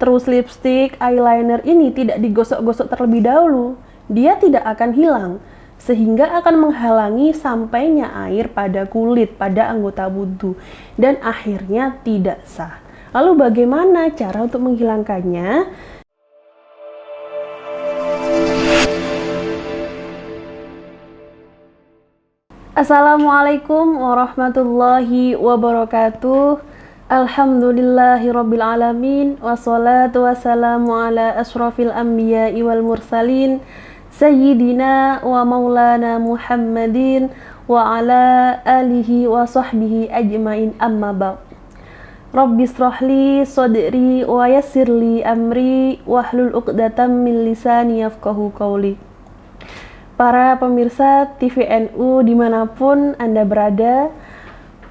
terus lipstick, eyeliner ini tidak digosok-gosok terlebih dahulu, dia tidak akan hilang, sehingga akan menghalangi sampainya air pada kulit, pada anggota wudhu, dan akhirnya tidak sah. Lalu bagaimana cara untuk menghilangkannya? Assalamualaikum warahmatullahi wabarakatuh. Alhamdulillahirabbil alamin, wassalatu wassalamu ala asyrafil anbiya'i wal mursalin, sayyidina wa maulana Muhammadin wa ala alihi wa sahbihi ajmain, amma ba'd. Rabbi shrahli sadri wa yassirli amri wahlul 'uqdatam min lisani yafqahu qawli. Para pemirsa TVNU dimanapun Anda berada,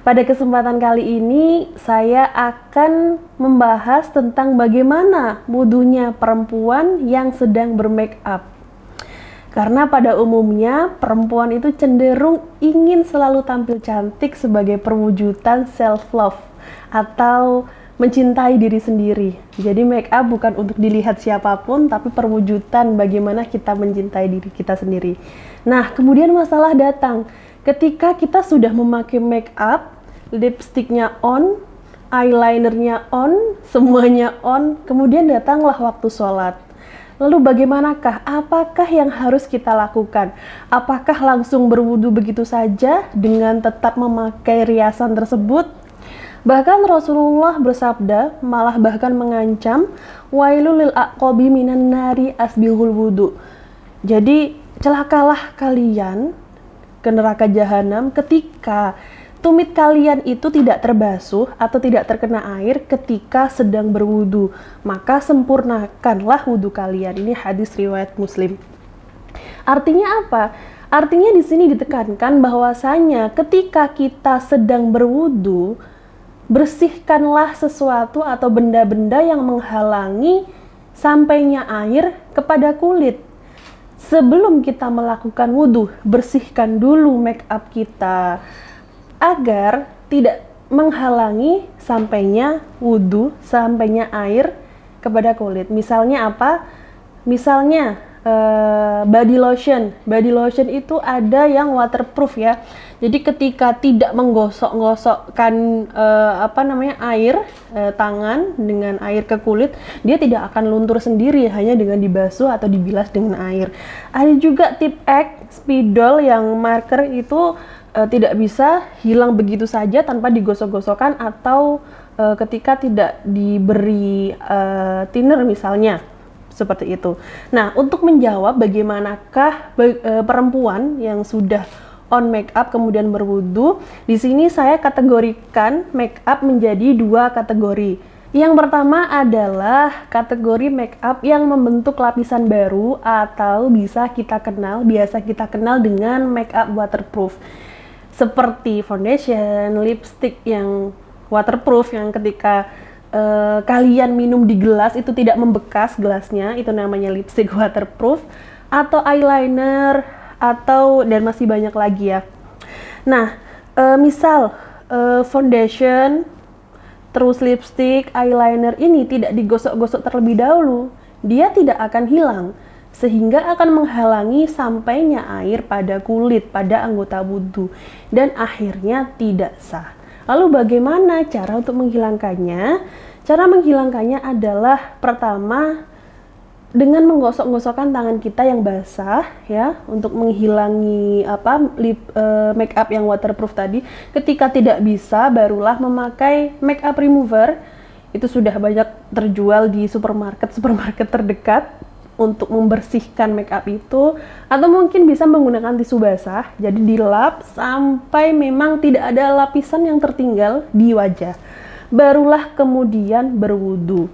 pada kesempatan kali ini saya akan membahas tentang bagaimana wudhunya perempuan yang sedang bermake up. Karena pada umumnya perempuan itu cenderung ingin selalu tampil cantik sebagai perwujudan self-love atau mencintai diri sendiri. Jadi make up bukan untuk dilihat siapapun, tapi perwujudan bagaimana kita mencintai diri kita sendiri. Nah, kemudian masalah datang ketika kita sudah memakai make up, lipstiknya on, eyelinernya on, semuanya on, kemudian datanglah waktu sholat. Lalu bagaimanakah? Apakah yang harus kita lakukan? Apakah langsung berwudu begitu saja dengan tetap memakai riasan tersebut? Bahkan Rasulullah bersabda, malah bahkan mengancam, wailul lil aqabi minan nari asbihul wudu. Jadi celakalah kalian ke neraka jahanam ketika tumit kalian itu tidak terbasuh atau tidak terkena air ketika sedang berwudu. Maka sempurnakanlah wudu kalian. Ini hadis riwayat Muslim. Artinya apa? Artinya di sini ditekankan bahwasanya ketika kita sedang berwudu, bersihkanlah sesuatu atau benda-benda yang menghalangi sampainya air kepada kulit. Sebelum kita melakukan wudhu, bersihkan dulu make up kita agar tidak menghalangi sampainya wudhu, sampainya air kepada kulit. Misalnya apa? Misalnya body lotion. Body lotion itu ada yang waterproof ya. Jadi ketika tidak menggosok-gosokkan air tangan dengan air ke kulit, dia tidak akan luntur sendiri hanya dengan dibasuh atau dibilas dengan air. Ada juga tip X spidol yang marker itu tidak bisa hilang begitu saja tanpa digosok-gosokkan atau ketika tidak diberi thinner misalnya. Seperti itu. Nah, untuk menjawab bagaimanakah perempuan yang sudah on make up kemudian berwudu, di sini saya kategorikan make up menjadi dua kategori. Yang pertama adalah kategori make up yang membentuk lapisan baru atau biasa kita kenal dengan make up waterproof. Seperti foundation, lipstick yang waterproof yang ketika kalian minum di gelas itu tidak membekas gelasnya, itu namanya lipstick waterproof, atau eyeliner, atau dan masih banyak lagi ya. Nah, misal foundation, terus lipstick, eyeliner ini tidak digosok-gosok terlebih dahulu, dia tidak akan hilang, sehingga akan menghalangi sampainya air pada kulit, pada anggota wudhu, dan akhirnya tidak sah. Lalu bagaimana cara untuk menghilangkannya? Cara menghilangkannya adalah pertama dengan menggosok-gosokkan tangan kita yang basah ya, untuk menghilangi make up yang waterproof tadi. Ketika tidak bisa, barulah memakai make up remover. Itu sudah banyak terjual di supermarket terdekat untuk membersihkan make up itu, atau mungkin bisa menggunakan tisu basah, jadi dilap sampai memang tidak ada lapisan yang tertinggal di wajah, barulah kemudian berwudu.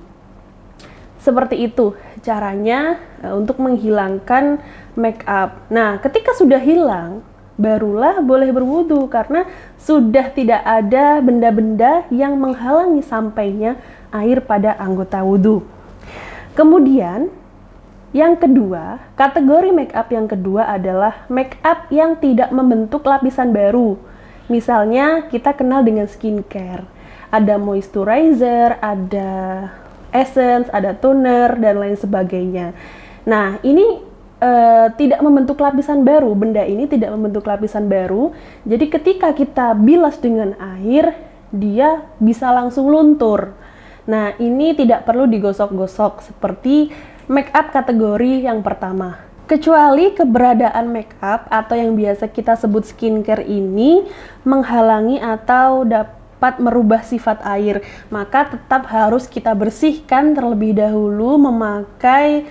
Seperti itu caranya untuk menghilangkan make up. Nah, ketika sudah hilang, barulah boleh berwudu karena sudah tidak ada benda-benda yang menghalangi sampainya air pada anggota wudu. Kemudian yang kedua, kategori make up yang kedua adalah make up yang tidak membentuk lapisan baru. Misalnya kita kenal dengan skincare. Ada moisturizer, ada essence, ada toner, dan lain sebagainya. Nah, ini tidak membentuk lapisan baru, benda ini tidak membentuk lapisan baru. Jadi ketika kita bilas dengan air, dia bisa langsung luntur. Nah, ini tidak perlu digosok-gosok seperti make up kategori yang pertama. Kecuali keberadaan make up atau yang biasa kita sebut skincare ini menghalangi atau dapat merubah sifat air, maka tetap harus kita bersihkan terlebih dahulu memakai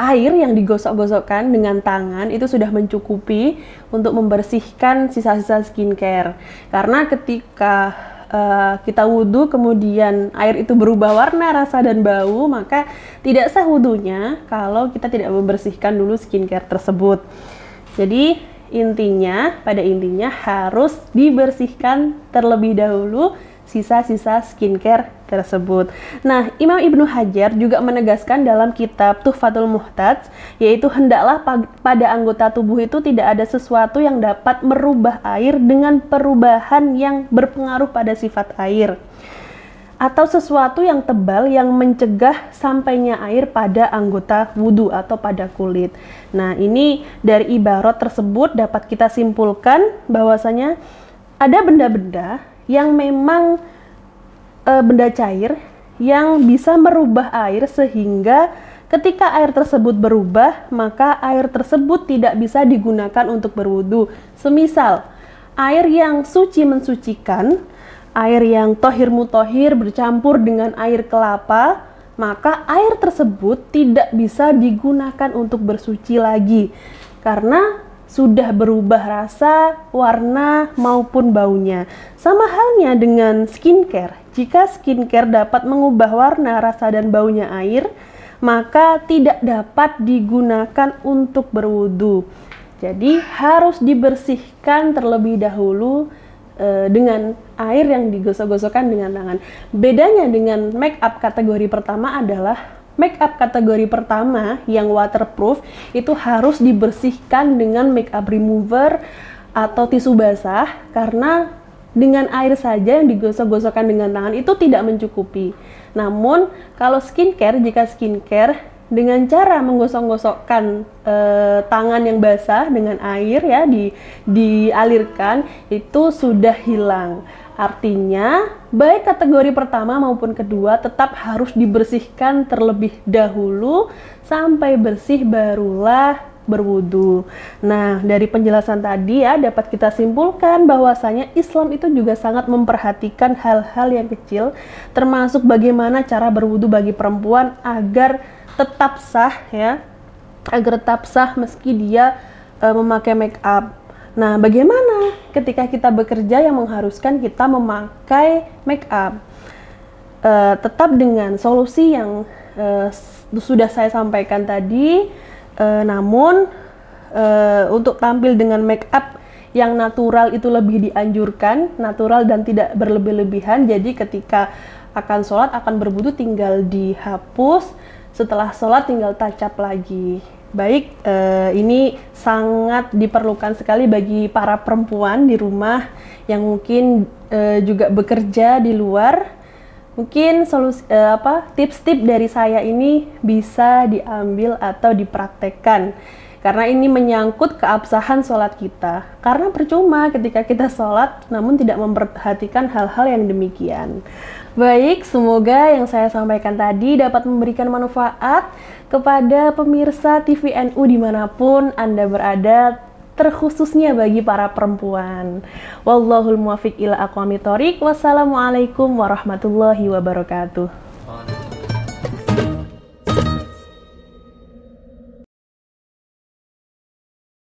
air yang digosok-gosokkan dengan tangan. Itu sudah mencukupi untuk membersihkan sisa-sisa skincare. Karena ketika kita wudhu kemudian air itu berubah warna, rasa, dan bau, maka tidak sah wudhunya kalau kita tidak membersihkan dulu skincare tersebut. Jadi pada intinya harus dibersihkan terlebih dahulu sisa-sisa skincare tersebut. Nah, Imam Ibnu Hajar juga menegaskan dalam kitab Tuhfatul Muhtaj, yaitu hendaklah pada anggota tubuh itu tidak ada sesuatu yang dapat merubah air dengan perubahan yang berpengaruh pada sifat air, atau sesuatu yang tebal yang mencegah sampainya air pada anggota wudhu atau pada kulit. Nah, ini dari ibarat tersebut dapat kita simpulkan bahwasanya ada benda-benda yang memang benda cair yang bisa merubah air, sehingga ketika air tersebut berubah, maka air tersebut tidak bisa digunakan untuk berwudu. Semisal air yang suci mensucikan, air yang tohir mutohir bercampur dengan air kelapa, maka air tersebut tidak bisa digunakan untuk bersuci lagi karena sudah berubah rasa, warna, maupun baunya. Sama halnya dengan skincare. Jika skincare dapat mengubah warna, rasa, dan baunya air, maka tidak dapat digunakan untuk berwudu. Jadi harus dibersihkan terlebih dahulu dengan air yang digosok-gosokkan dengan tangan. Bedanya dengan make up kategori pertama adalah make up kategori pertama yang waterproof itu harus dibersihkan dengan make up remover atau tisu basah, karena dengan air saja yang digosok-gosokkan dengan tangan itu tidak mencukupi. Namun kalau jika skincare dengan cara menggosok-gosokkan tangan yang basah dengan air ya dialirkan, itu sudah hilang. Artinya, baik kategori pertama maupun kedua tetap harus dibersihkan terlebih dahulu sampai bersih barulah berwudu. Nah, dari penjelasan tadi ya dapat kita simpulkan bahwasanya Islam itu juga sangat memperhatikan hal-hal yang kecil, termasuk bagaimana cara berwudu bagi perempuan agar tetap sah ya, agar tetap sah meski dia memakai make up. Nah, bagaimana ketika kita bekerja yang mengharuskan kita memakai make up? Tetap dengan solusi yang sudah saya sampaikan tadi, namun untuk tampil dengan make up yang natural itu lebih dianjurkan, natural dan tidak berlebih-lebihan. Jadi ketika akan sholat, akan berwudu tinggal dihapus, setelah sholat tinggal touch up lagi. Baik, ini sangat diperlukan sekali bagi para perempuan di rumah yang mungkin juga bekerja di luar. Mungkin tips-tips dari saya ini bisa diambil atau dipraktekkan, karena ini menyangkut keabsahan sholat kita. Karena percuma ketika kita sholat namun tidak memperhatikan hal-hal yang demikian. Baik, semoga yang saya sampaikan tadi dapat memberikan manfaat kepada pemirsa TVNU dimanapun Anda berada, terkhususnya bagi para perempuan. Wallahul muwaffiq ila aqwamit thoriq. Wassalamualaikum warahmatullahi wabarakatuh.